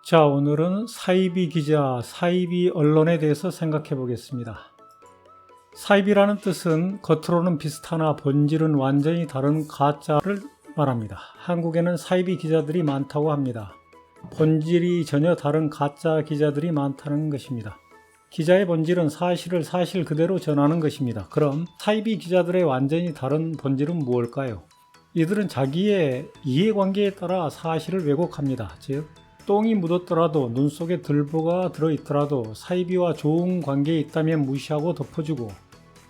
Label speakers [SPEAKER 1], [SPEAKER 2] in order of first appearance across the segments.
[SPEAKER 1] 자, 오늘은 사이비 기자, 사이비 언론에 대해서 생각해 보겠습니다. 사이비라는 뜻은 겉으로는 비슷하나 본질은 완전히 다른 가짜를 말합니다. 한국에는 사이비 기자들이 많다고 합니다. 본질이 전혀 다른 가짜 기자들이 많다는 것입니다. 기자의 본질은 사실을 사실 그대로 전하는 것입니다. 그럼 사이비 기자들의 완전히 다른 본질은 무엇일까요? 이들은 자기의 이해관계에 따라 사실을 왜곡합니다. 즉, 똥이 묻었더라도 눈 속에 들보가 들어있더라도 사이비와 좋은 관계에 있다면 무시하고 덮어주고,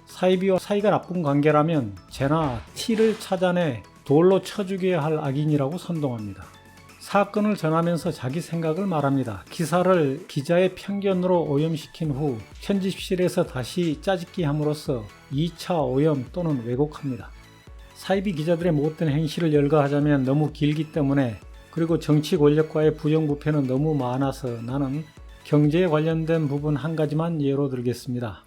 [SPEAKER 1] 사이비와 사이가 나쁜 관계라면 죄나 티를 찾아내 돌로 쳐죽여야 할 악인이라고 선동합니다. 사건을 전하면서 자기 생각을 말합니다. 기사를 기자의 편견으로 오염시킨 후 편집실에서 다시 짜집기 함으로써 2차 오염 또는 왜곡합니다. 사이비 기자들의 못된 행실을 열거하자면 너무 길기 때문에, 그리고 정치 권력과의 부정부패는 너무 많아서 나는 경제에 관련된 부분 한 가지만 예로 들겠습니다.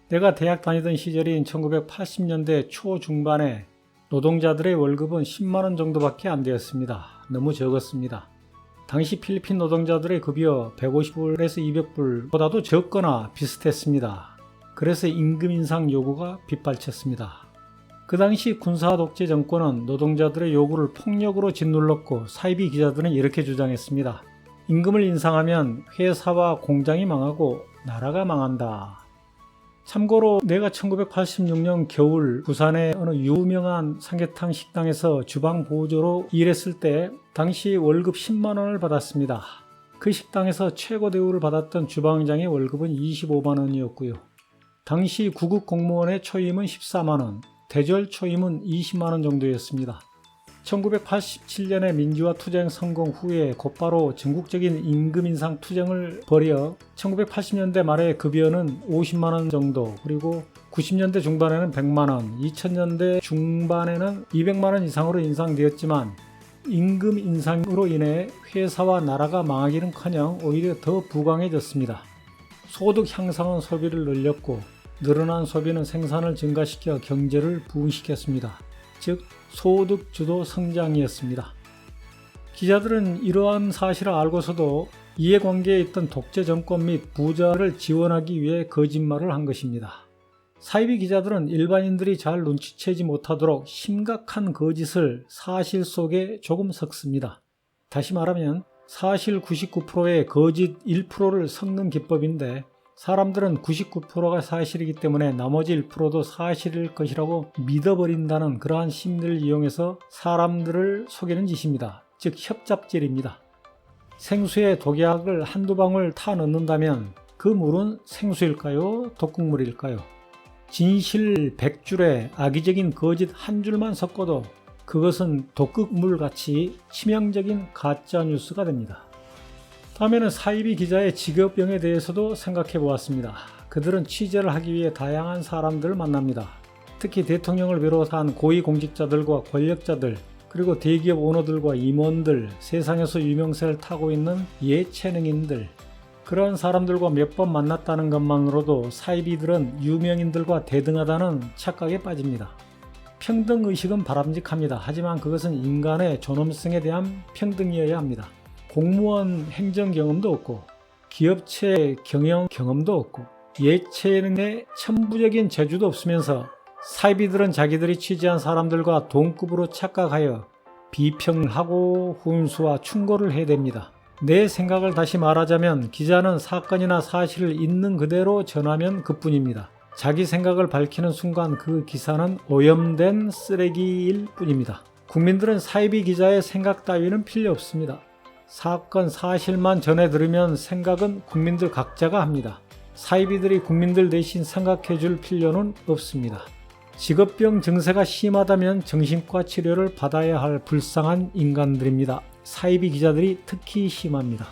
[SPEAKER 1] 내가 대학 다니던 시절인 1980년대 초중반에 노동자들의 월급은 10만원 정도밖에 안 되었습니다. 너무 적었습니다. 당시 필리핀 노동자들의 급여 150불에서 200불보다도 적거나 비슷했습니다. 그래서 임금 인상 요구가 빗발쳤습니다. 그 당시 군사 독재 정권은 노동자들의 요구를 폭력으로 짓눌렀고, 사이비 기자들은 이렇게 주장했습니다. 임금을 인상하면 회사와 공장이 망하고 나라가 망한다. 참고로 내가 1986년 겨울 부산의 어느 유명한 삼계탕 식당에서 주방 보조로 일했을 때 당시 월급 10만원을 받았습니다. 그 식당에서 최고 대우를 받았던 주방장의 월급은 25만원이었고요. 당시 구급 공무원의 초임은 14만원, 대졸 초임은 20만원 정도였습니다. 1987년에 민주화 투쟁 성공 후에 곧바로 전국적인 임금 인상 투쟁을 벌여 1980년대 말에 급여는 50만원 정도, 그리고 90년대 중반에는 100만원, 2000년대 중반에는 200만원 이상으로 인상되었지만, 임금 인상으로 인해 회사와 나라가 망하기는커녕 오히려 더 부강해졌습니다. 소득 향상은 소비를 늘렸고, 늘어난 소비는 생산을 증가시켜 경제를 부흥시켰습니다. 즉, 소득 주도 성장이었습니다. 기자들은 이러한 사실을 알고서도 이해관계에 있던 독재 정권 및 부자를 지원하기 위해 거짓말을 한 것입니다. 사이비 기자들은 일반인들이 잘 눈치채지 못하도록 심각한 거짓을 사실 속에 조금 섞습니다. 다시 말하면 사실 99%의 거짓 1%를 섞는 기법인데, 사람들은 99%가 사실이기 때문에 나머지 1%도 사실일 것이라고 믿어버린다는 그러한 심리를 이용해서 사람들을 속이는 짓입니다. 즉, 협잡질입니다. 생수에 독약을 한두 방울 타 넣는다면 그 물은 생수일까요? 독극물일까요? 진실 100줄에 악의적인 거짓 한 줄만 섞어도 그것은 독극물같이 치명적인 가짜 뉴스가 됩니다. 다음에는 사이비 기자의 직업병에 대해서도 생각해 보았습니다. 그들은 취재를 하기 위해 다양한 사람들을 만납니다. 특히 대통령을 비롯한 고위공직자들과 권력자들, 그리고 대기업 오너들과 임원들, 세상에서 유명세를 타고 있는 예체능인들, 그러한 사람들과 몇 번 만났다는 것만으로도 사이비들은 유명인들과 대등하다는 착각에 빠집니다. 평등의식은 바람직합니다. 하지만 그것은 인간의 존엄성에 대한 평등이어야 합니다. 공무원 행정 경험도 없고, 기업체 경영 경험도 없고, 예체능의 천부적인 재주도 없으면서 사이비들은 자기들이 취재한 사람들과 동급으로 착각하여 비평을 하고 훈수와 충고를 해댑니다. 내 생각을 다시 말하자면 기자는 사건이나 사실을 있는 그대로 전하면 그뿐입니다. 자기 생각을 밝히는 순간 그 기사는 오염된 쓰레기일 뿐입니다. 국민들은 사이비 기자의 생각 따위는 필요 없습니다. 사건 사실만 전해 들으면 생각은 국민들 각자가 합니다. 사이비들이 국민들 대신 생각해 줄 필요는 없습니다. 직업병 증세가 심하다면 정신과 치료를 받아야 할 불쌍한 인간들입니다. 사이비 기자들이 특히 심합니다.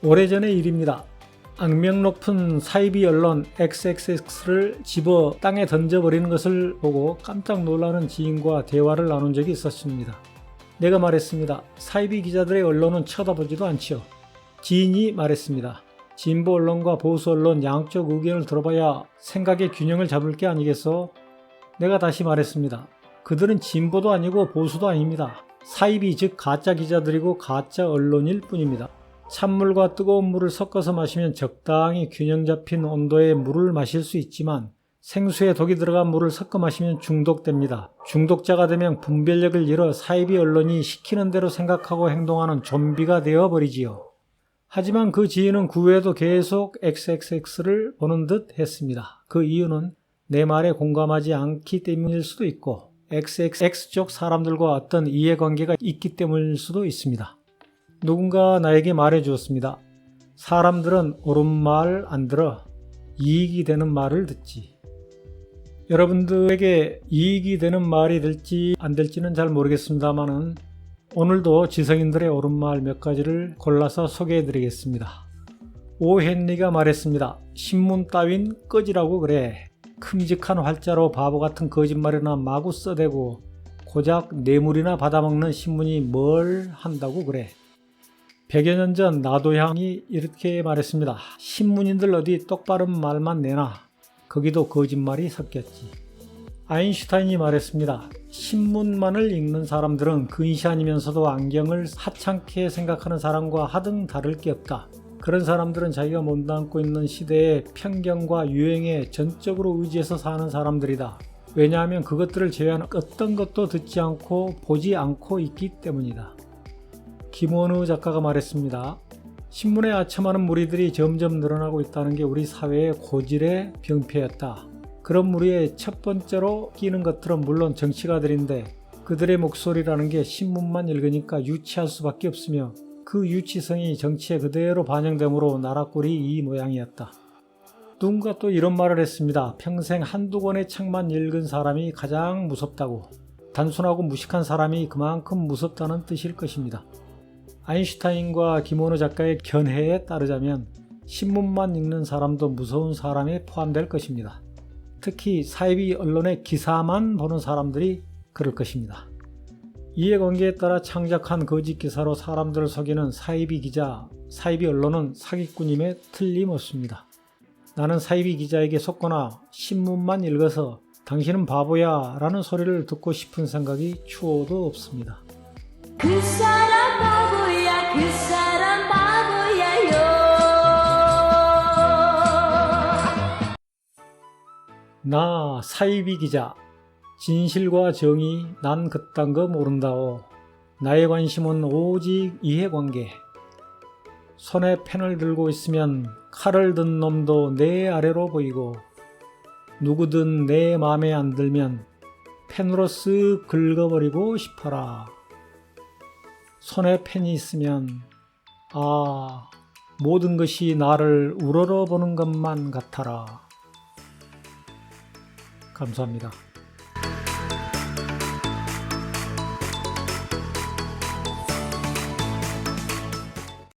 [SPEAKER 1] 오래전의 일입니다. 악명 높은 사이비 언론 XXX를 집어 땅에 던져버리는 것을 보고 깜짝 놀라는 지인과 대화를 나눈 적이 있었습니다. 내가 말했습니다. 사이비 기자들의 언론은 쳐다보지도 않지요. 지인이 말했습니다. 진보 언론과 보수 언론 양쪽 의견을 들어봐야 생각의 균형을 잡을 게 아니겠소? 내가 다시 말했습니다. 그들은 진보도 아니고 보수도 아닙니다. 사이비 즉 가짜 기자들이고 가짜 언론일 뿐입니다. 찬물과 뜨거운 물을 섞어서 마시면 적당히 균형 잡힌 온도의 물을 마실 수 있지만 생수에 독이 들어간 물을 섞어 마시면 중독됩니다. 중독자가 되면 분별력을 잃어 사이비 언론이 시키는 대로 생각하고 행동하는 좀비가 되어버리지요. 하지만 그 지인은 그 후에도 계속 XXX를 보는 듯 했습니다. 그 이유는 내 말에 공감하지 않기 때문일 수도 있고 XXX 쪽 사람들과 어떤 이해관계가 있기 때문일 수도 있습니다. 누군가 나에게 말해 주었습니다. 사람들은 옳은 말 안 들어 이익이 되는 말을 듣지. 여러분들에게 이익이 되는 말이 될지 안 될지는 잘 모르겠습니다만은 오늘도 지성인들의 옳은 말 몇 가지를 골라서 소개해 드리겠습니다. 오 헨리가 말했습니다. 신문 따윈 꺼지라고 그래. 큼직한 활자로 바보 같은 거짓말이나 마구 써대고 고작 뇌물이나 받아먹는 신문이 뭘 한다고 그래. 100여 년 전 나도향이 이렇게 말했습니다. 신문인들 어디 똑바른 말만 내나. 거기도 거짓말이 섞였지. 아인슈타인이 말했습니다. 신문만을 읽는 사람들은 근시 아니면서도 안경을 하찮게 생각하는 사람과 하등 다를 게 없다. 그런 사람들은 자기가 몸담고 있는 시대의 편견과 유행에 전적으로 의지해서 사는 사람들이다. 왜냐하면 그것들을 제외한 어떤 것도 듣지 않고 보지 않고 있기 때문이다. 김원우 작가가 말했습니다. 신문에 아첨하는 무리들이 점점 늘어나고 있다는 게 우리 사회의 고질의 병폐였다. 그런 무리의 첫 번째로 끼는 것들은 물론 정치가들인데 그들의 목소리라는 게 신문만 읽으니까 유치할 수밖에 없으며 그 유치성이 정치에 그대로 반영되므로 나라 꼴이 이 모양이었다. 누군가 또 이런 말을 했습니다. 평생 한두 권의 책만 읽은 사람이 가장 무섭다고. 단순하고 무식한 사람이 그만큼 무섭다는 뜻일 것입니다. 아인슈타인과 김원우 작가의 견해에 따르자면 신문만 읽는 사람도 무서운 사람에 포함될 것입니다. 특히 사이비 언론의 기사만 보는 사람들이 그럴 것입니다. 이해관계에 따라 창작한 거짓 기사로 사람들을 속이는 사이비 기자, 사이비 언론은 사기꾼임에 틀림없습니다. 나는 사이비 기자에게 속거나 신문만 읽어서 당신은 바보야 라는 소리를 듣고 싶은 생각이 추호도 없습니다.
[SPEAKER 2] 그 사람 바보야, 그 사람 바보야요.
[SPEAKER 1] 나 사이비 기자. 진실과 정의 난 그딴 거 모른다오. 나의 관심은 오직 이해관계. 손에 펜을 들고 있으면 칼을 든 놈도 내 아래로 보이고 누구든 내 맘에 안 들면 펜으로 쓱 긁어버리고 싶어라. 손에 펜이 있으면 모든 것이 나를 우러러보는 것만 같아라. 감사합니다.